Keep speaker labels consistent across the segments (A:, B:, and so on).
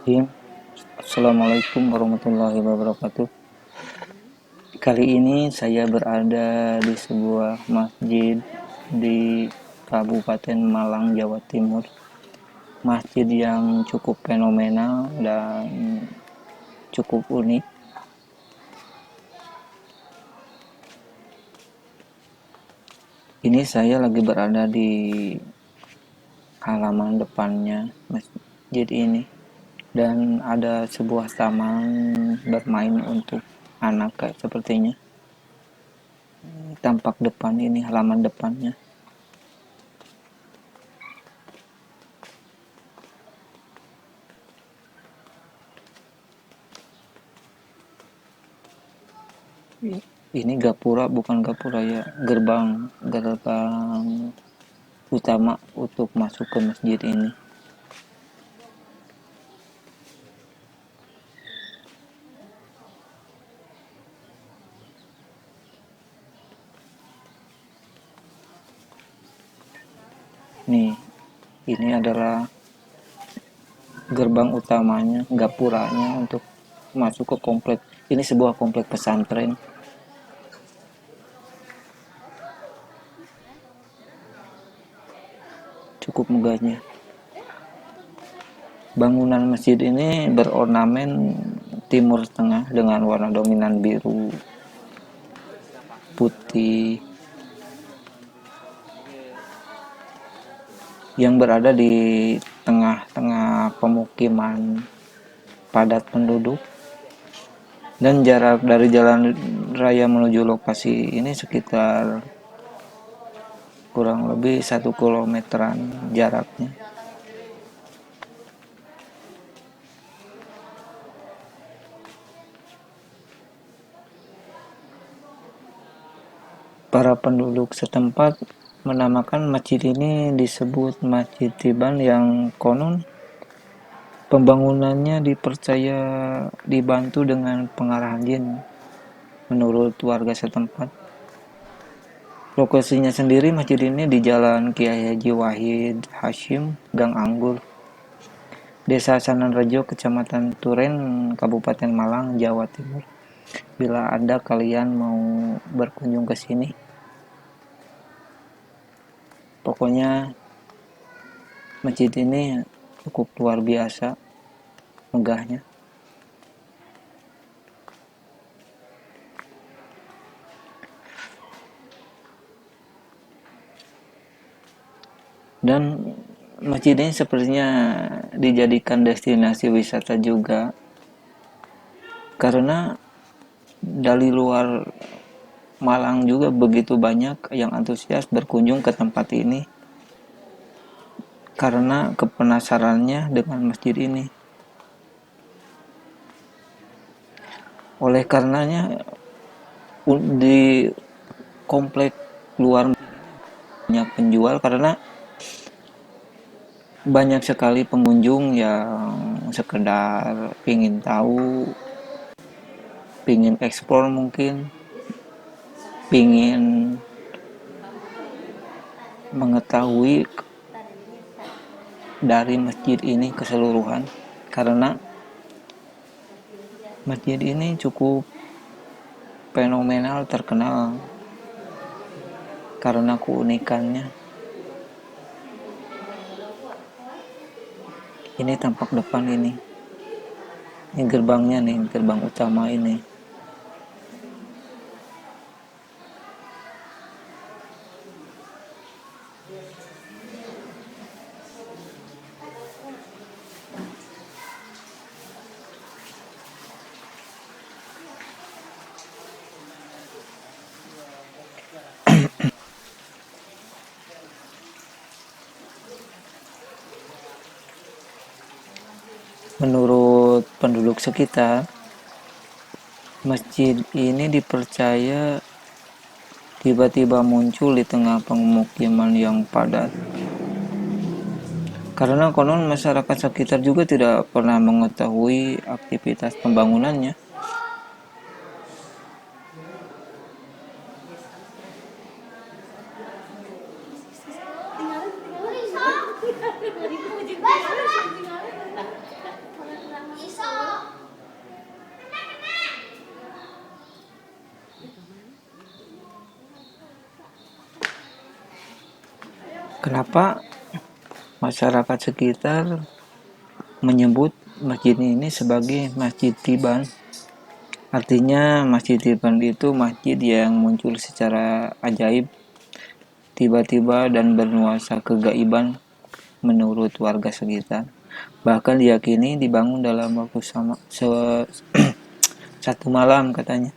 A: Assalamualaikum warahmatullahi wabarakatuh. Kali ini saya berada di sebuah masjid di Kabupaten Malang, Jawa Timur. Masjid yang cukup fenomenal dan cukup unik. Ini saya lagi berada di halaman depannya masjid ini dan ada sebuah taman bermain untuk anak kayak sepertinya. Tampak depan ini halaman depannya. Ini gapura, bukan gapura ya, gerbang gerbang utama untuk masuk ke masjid ini. Nih, ini adalah gerbang utamanya, gapuranya untuk masuk ke komplek. Ini sebuah komplek pesantren. Cukup megahnya. Bangunan masjid ini berornamen timur tengah dengan warna dominan biru, putih, yang berada di tengah-tengah pemukiman padat penduduk, dan jarak dari jalan raya menuju lokasi ini sekitar kurang lebih 1 kilometeran jaraknya. Para penduduk setempat menamakan masjid ini disebut Masjid Tiban, yang konon pembangunannya dipercaya dibantu dengan pengarahan jin menurut warga setempat. Lokasinya sendiri masjid ini di Jalan Kiai Haji Wahid Hashim, Gang Anggur, Desa Sananrejo, Kecamatan Turen, Kabupaten Malang, Jawa Timur. Bila Anda kalian mau berkunjung ke sini, pokoknya masjid ini cukup luar biasa megahnya. Dan masjid ini sepertinya dijadikan destinasi wisata juga, karena dari luar Malang juga begitu banyak yang antusias berkunjung ke tempat ini karena kepenasarannya dengan masjid ini. Oleh karenanya di komplek luar banyak penjual, karena banyak sekali pengunjung yang sekedar pingin tahu, pingin eksplor, mungkin pingin mengetahui dari masjid ini keseluruhan, karena masjid ini cukup fenomenal, terkenal karena keunikannya. Ini tampak depan ini gerbangnya nih, gerbang utama ini. Menurut penduduk sekitar, masjid ini dipercaya tiba-tiba muncul di tengah pemukiman yang padat, karena konon masyarakat sekitar juga tidak pernah mengetahui aktivitas pembangunannya. Kenapa masyarakat sekitar menyebut masjid ini sebagai Masjid Tiban? Artinya Masjid Tiban itu masjid yang muncul secara ajaib, tiba-tiba dan bernuansa kegaiban menurut warga sekitar. Bahkan diyakini dibangun dalam waktu satu malam katanya.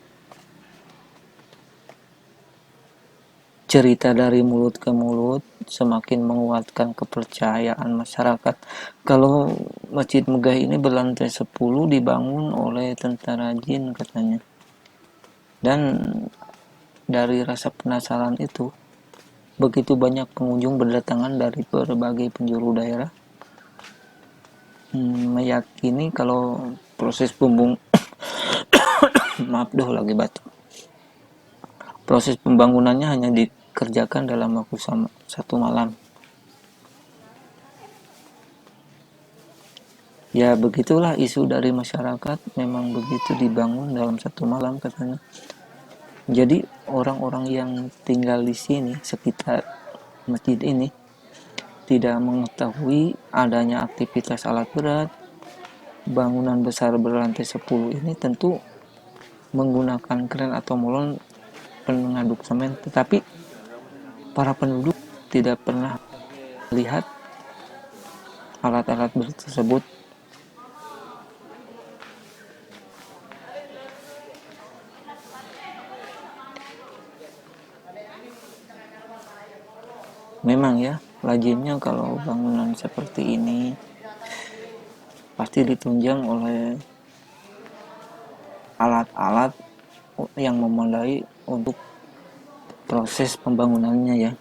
A: Cerita dari mulut ke mulut semakin menguatkan kepercayaan masyarakat kalau Masjid Megah ini berlantai 10 dibangun oleh tentara jin katanya. Dan dari rasa penasaran itu, begitu banyak pengunjung berdatangan dari berbagai penjuru daerah meyakini kalau proses maaf doh lagi batuk. Proses pembangunannya hanya dikerjakan dalam waktu satu malam. Ya begitulah isu dari masyarakat, memang begitu dibangun dalam satu malam katanya. Jadi orang-orang yang tinggal di sini sekitar masjid ini tidak mengetahui adanya aktivitas alat berat. Bangunan besar berlantai 10 ini tentu menggunakan kren atau molon pengaduk semen, tetapi para penduduk tidak pernah melihat alat-alat tersebut. Memang ya, lazimnya kalau bangunan seperti ini pasti ditunjang oleh alat-alat yang memadai untuk proses pembangunannya ya.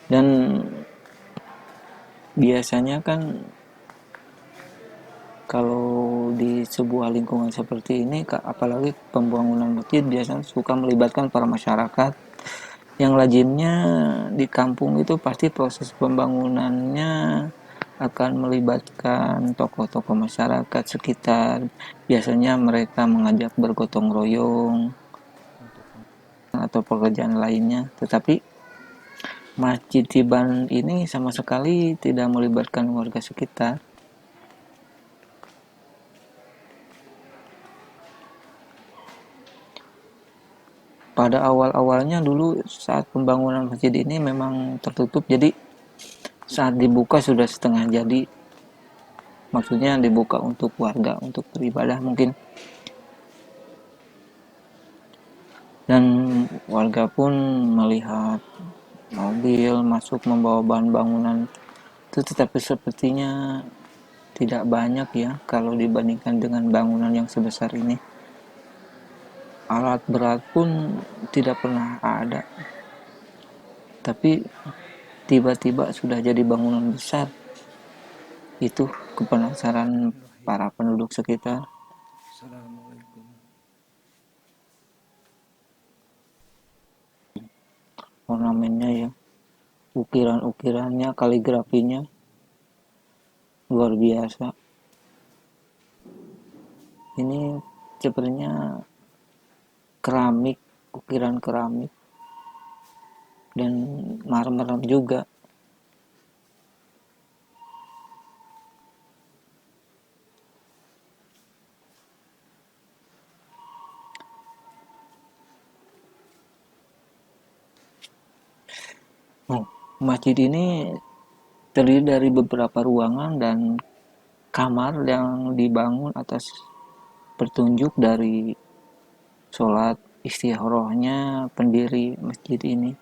A: Dan biasanya kan kalau di sebuah lingkungan seperti ini, apalagi pembangunan masjid biasanya suka melibatkan para masyarakat. Yang lazimnya di kampung itu pasti proses pembangunannya akan melibatkan tokoh-tokoh masyarakat sekitar. Biasanya mereka mengajak bergotong royong atau pekerjaan lainnya. Tetapi Masjid Tiban ini sama sekali tidak melibatkan warga sekitar. Pada awal-awalnya dulu saat pembangunan masjid ini memang tertutup, jadi saat dibuka sudah setengah jadi. Maksudnya dibuka untuk warga, untuk beribadah mungkin. Dan warga pun melihat mobil masuk membawa bahan bangunan itu, tetapi sepertinya tidak banyak ya kalau dibandingkan dengan bangunan yang sebesar ini. Alat berat pun tidak pernah ada, tapi tiba-tiba sudah jadi bangunan besar. Itu kepenasaran para penduduk sekitar. Assalamualaikum. Ornamennya ya, ukiran-ukirannya, kaligrafinya luar biasa. Ini sebenarnya keramik, ukiran keramik dan marmer juga. Masjid ini terdiri dari beberapa ruangan dan kamar yang dibangun atas petunjuk dari sholat istikharahnya pendiri masjid ini.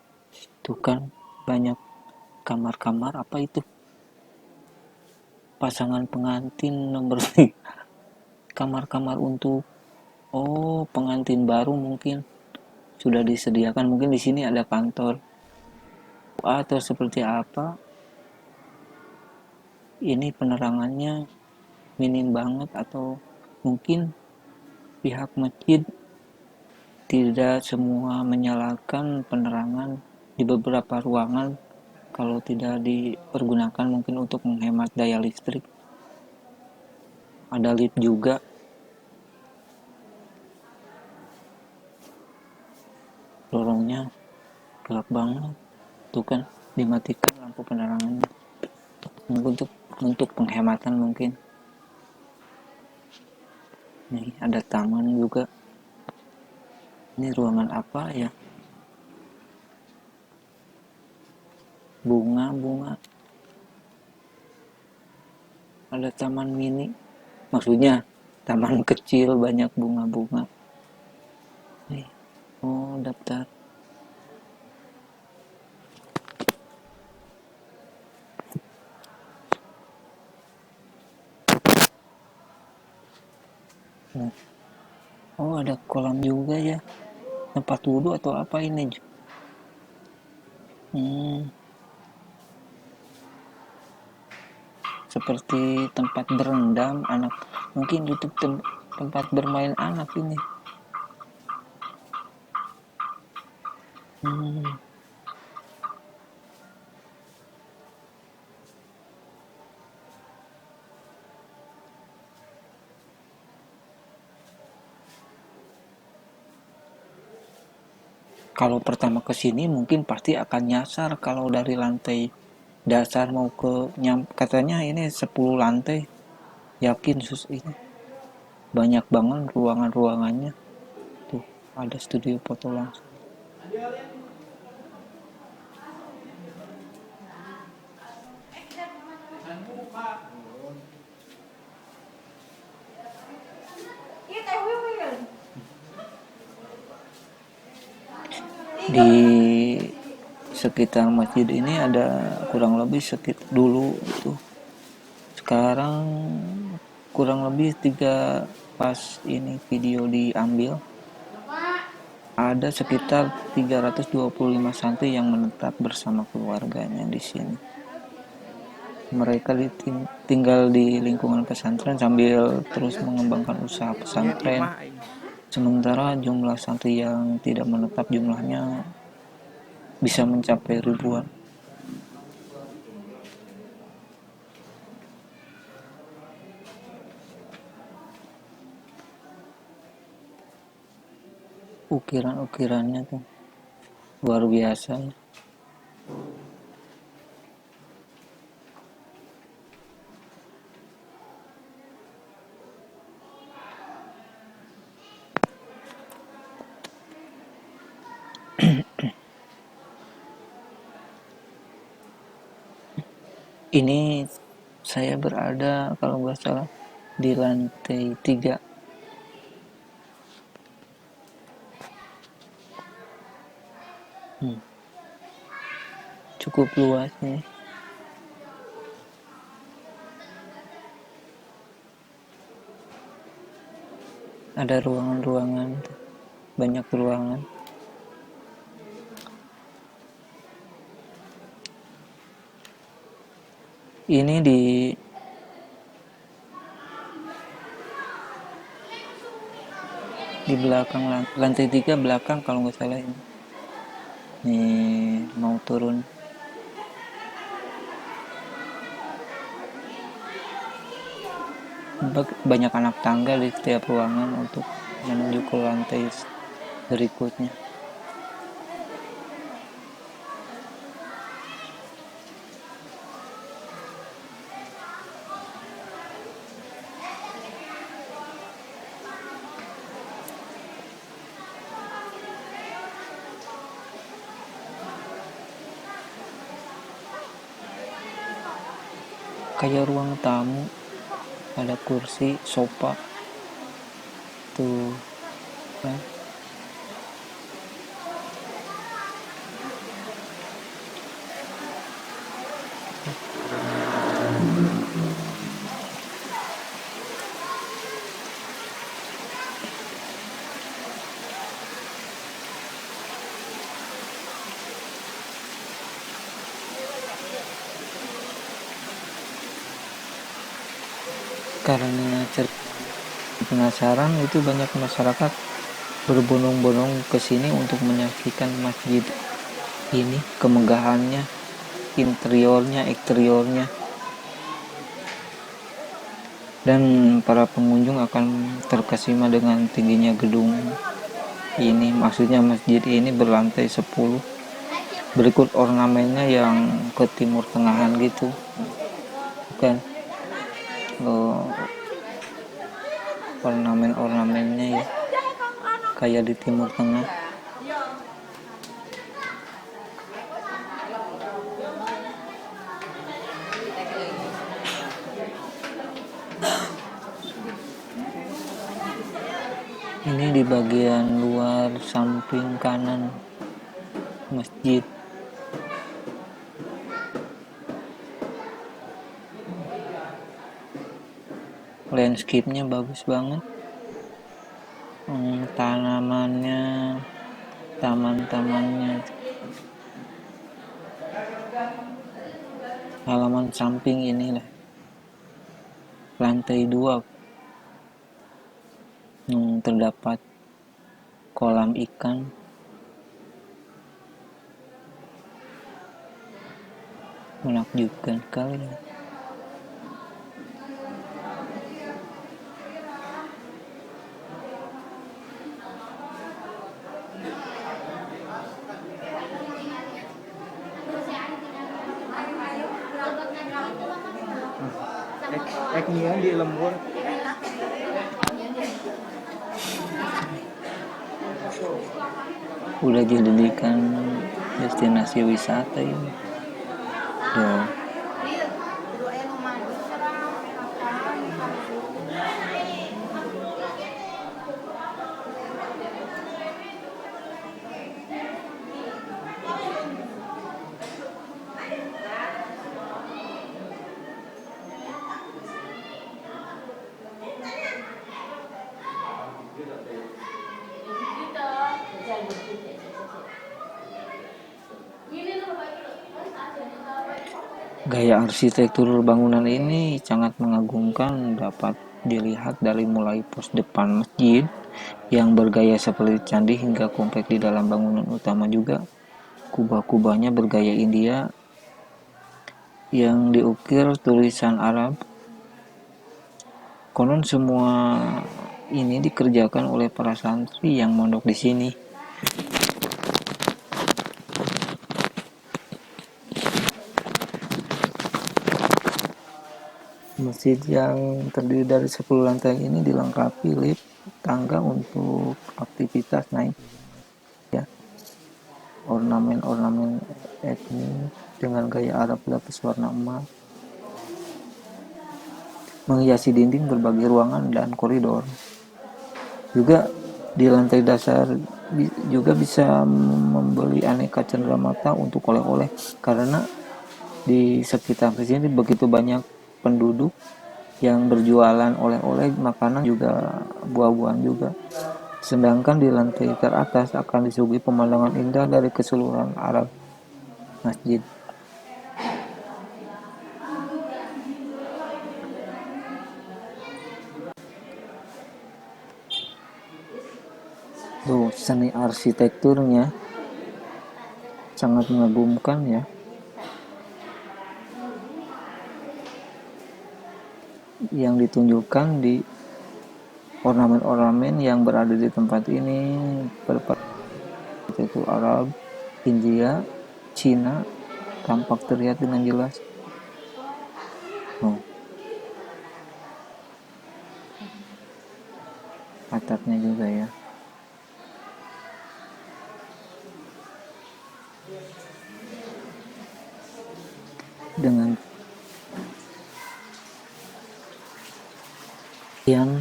A: Tuh kan banyak kamar-kamar, apa itu? Pasangan pengantin nomor kamar-kamar untuk pengantin baru mungkin sudah disediakan. Mungkin di sini ada kantor atau seperti apa. Ini penerangannya minim banget, atau mungkin pihak masjid tidak semua menyalakan penerangan di beberapa ruangan kalau tidak dipergunakan mungkin untuk menghemat daya listrik. Ada lift juga. ruangannya gelap banget. Tuh kan, dimatikan lampu penerangannya untuk penghematan mungkin. Nih ada taman juga. Ini ruangan apa ya? Bunga. Ada taman mini. Maksudnya taman kecil banyak bunga-bunga. Nih, oh daftar. Nah, oh ada kolam juga ya. Tempat wudhu atau apa ini? Seperti tempat berendam anak. Mungkin itu tempat bermain anak ini. Kalau pertama ke sini mungkin pasti akan nyasar kalau dari lantai dasar mau ke katanya ini 10 lantai. Yakin ini banyak banget ruangannya. Tuh, ada studio foto langsung. Di sekitar masjid ini ada kurang lebih dulu itu. Sekarang kurang lebih 3 pas ini video diambil. Ada sekitar 325 santri yang menetap bersama keluarganya di sini. Mereka tinggal di lingkungan pesantren sambil terus mengembangkan usaha pesantren. Sementara jumlah santri yang tidak menetap jumlahnya bisa mencapai ribuan. Ukiran-ukirannya tuh luar biasa ya. Ini saya berada kalau nggak salah di lantai 3. Cukup luas nih. Ada ruangan-ruangan, banyak ruangan. Ini di belakang lantai 3 belakang kalau nggak salah ini. Nih mau turun. Banyak anak tangga di setiap ruangan untuk menuju ke lantai berikutnya. Kayak ruang tamu, ada kursi, sofa tuh kan. Karena penasaran itu banyak masyarakat berbondong-bondong ke sini untuk menyaksikan masjid ini, kemegahannya, interiornya, eksteriornya. Dan para pengunjung akan terkesima dengan tingginya gedung ini, maksudnya masjid ini berlantai 10. Berikut ornamennya yang ke timur tengahan gitu, bukan ornamen-ornamennya ya kayak di timur tengah. Ini di bagian luar samping kanan masjid. Landscape-nya bagus banget. Tanamannya, taman-tamannya, halaman samping inilah lantai 2 terdapat kolam ikan. Menakjubkan sekali ya.
B: Eknya di lembur.
A: Udah dijadikan destinasi wisata ini. Tuh. Gaya arsitektur bangunan ini sangat mengagumkan, dapat dilihat dari mulai pos depan masjid yang bergaya seperti candi hingga komplek di dalam bangunan utama juga. Kubah-kubahnya bergaya India yang diukir tulisan Arab. Konon semua ini dikerjakan oleh para santri yang mondok di sini. Masjid yang terdiri dari 10 lantai ini dilengkapi lift, tangga untuk aktivitas naik. Ya, ornamen-ornamen etnik dengan gaya Arab lapis warna emas menghiasi dinding berbagai ruangan dan koridor. Juga di lantai dasar juga bisa membeli aneka cenderamata untuk oleh-oleh, karena di sekitar sini begitu banyak penduduk yang berjualan oleh-oleh, makanan juga, buah-buahan juga. Sedangkan di lantai teratas akan disuguhi pemandangan indah dari keseluruhan Arab masjid. Tuh, seni arsitekturnya sangat mengagumkan ya. Yang ditunjukkan di ornamen-ornamen yang berada di tempat ini arsitektur Arab, India, Cina tampak terlihat dengan jelas. Atapnya juga ya. Dengan yang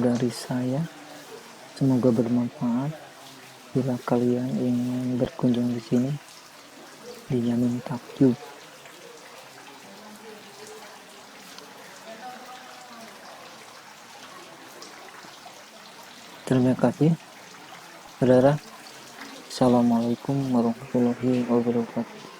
A: dari saya, semoga bermanfaat. Bila kalian ingin berkunjung di sini, dijamin takjub. Terima kasih, saudara. Assalamualaikum warahmatullahi wabarakatuh.